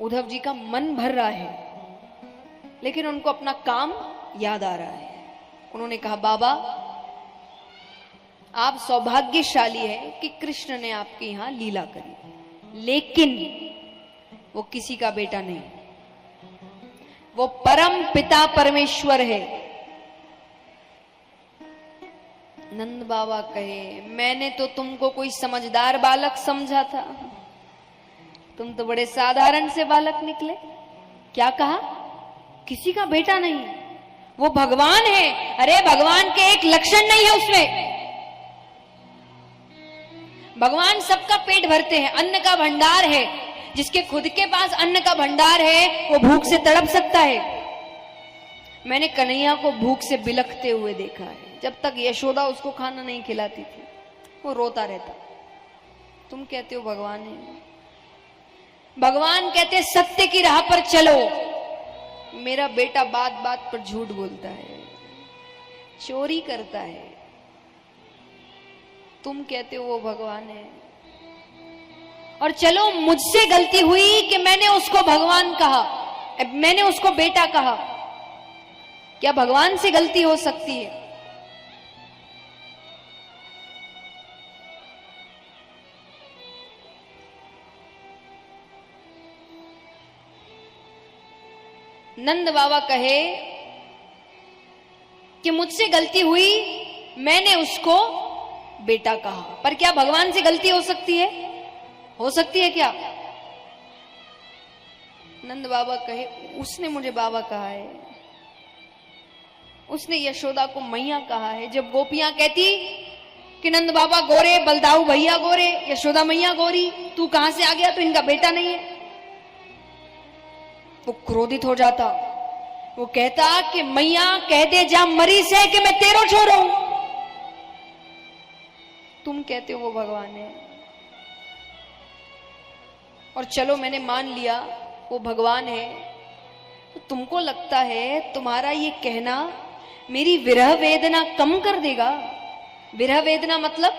उद्धव जी का मन भर रहा है, लेकिन उनको अपना काम याद आ रहा है। उन्होंने कहा, बाबा आप सौभाग्यशाली है कि कृष्ण ने आपके यहां लीला करी, लेकिन वो किसी का बेटा नहीं, वो परम पिता परमेश्वर है। नंद बाबा कहे, मैंने तो तुमको कोई समझदार बालक समझा था, तुम तो बड़े साधारण से बालक निकले। क्या कहा? किसी का बेटा नहीं, वो भगवान है। अरे भगवान के एक लक्षण नहीं है उसमें। भगवान सबका पेट भरते हैं, अन्न का भंडार है। जिसके खुद के पास अन्न का भंडार है वो भूख से तड़प सकता है। मैंने कन्हैया को भूख से बिलखते हुए देखा है। जब तक यशोदा उसको खाना नहीं खिलाती थी वो रोता रहता। तुम कहते हो भगवान है, भगवान कहते सत्य की राह पर चलो। मेरा बेटा बात बात पर झूठ बोलता है, चोरी करता है। तुम कहते हो वो भगवान है। और चलो मुझसे गलती हुई कि मैंने उसको भगवान कहा, मैंने उसको बेटा कहा। क्या भगवान से गलती हो सकती है? नंद बाबा कहे कि मुझसे गलती हुई, मैंने उसको बेटा कहा। पर क्या भगवान से गलती हो सकती है? हो सकती है क्या? नंद बाबा कहे, उसने मुझे बाबा कहा है, उसने यशोदा को मैया कहा है। जब गोपियां कहती कि नंद बाबा गोरे, बलदाऊ भैया गोरे, यशोदा मैया गोरी, तू कहां से आ गया, तो इनका बेटा नहीं है, वो क्रोधित हो जाता। वो कहता कि मैया कह दे जा मरी से कि मैं तेरो छोरो हूं। तुम कहते हो वो भगवान है, और चलो मैंने मान लिया वो भगवान है, तो तुमको लगता है तुम्हारा ये कहना मेरी विरह वेदना कम कर देगा? विरह वेदना मतलब,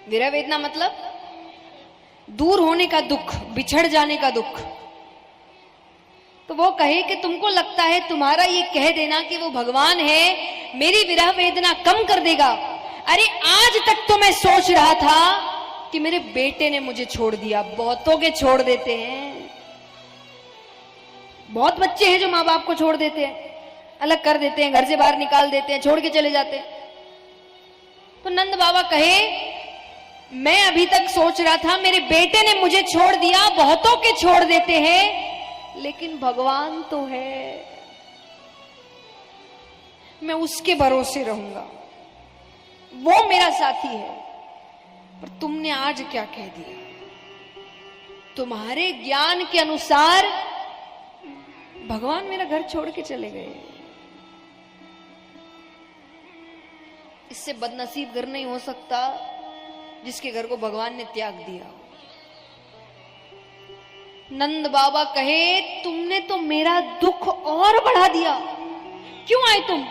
विरह वेदना मतलब दूर होने का दुख, बिछड़ जाने का दुख। तो वो कहे कि तुमको लगता है तुम्हारा ये कह देना कि वो भगवान है मेरी विरह वेदना कम कर देगा? अरे आज तक तो मैं सोच रहा था कि मेरे बेटे ने मुझे छोड़ दिया। बहुतों के छोड़ देते हैं, बहुत बच्चे हैं जो माँ बाप को छोड़ देते हैं, अलग कर देते हैं, घर से बाहर निकाल देते हैं, छोड़ के चले जाते हैं। तो नंद बाबा कहे, मैं अभी तक सोच रहा था मेरे बेटे ने मुझे छोड़ दिया, बहुतों के छोड़ देते हैं, लेकिन भगवान तो है, मैं उसके भरोसे रहूंगा, वो मेरा साथी है। पर तुमने आज क्या कह दिया? तुम्हारे ज्ञान के अनुसार भगवान मेरा घर छोड़ के चले गए। इससे बदनसीब घर नहीं हो सकता जिसके घर को भगवान ने त्याग दिया। नंद बाबा कहे, तुमने तो मेरा दुख और बढ़ा दिया, क्यों आए तुम?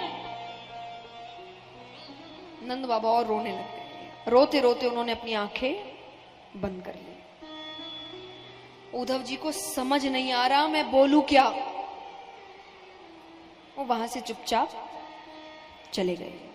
नंद बाबा और रोने लगे। रोते रोते उन्होंने अपनी आंखें बंद कर ली। उद्धव जी को समझ नहीं आ रहा मैं बोलूं क्या। वो वहां से चुपचाप चले गए।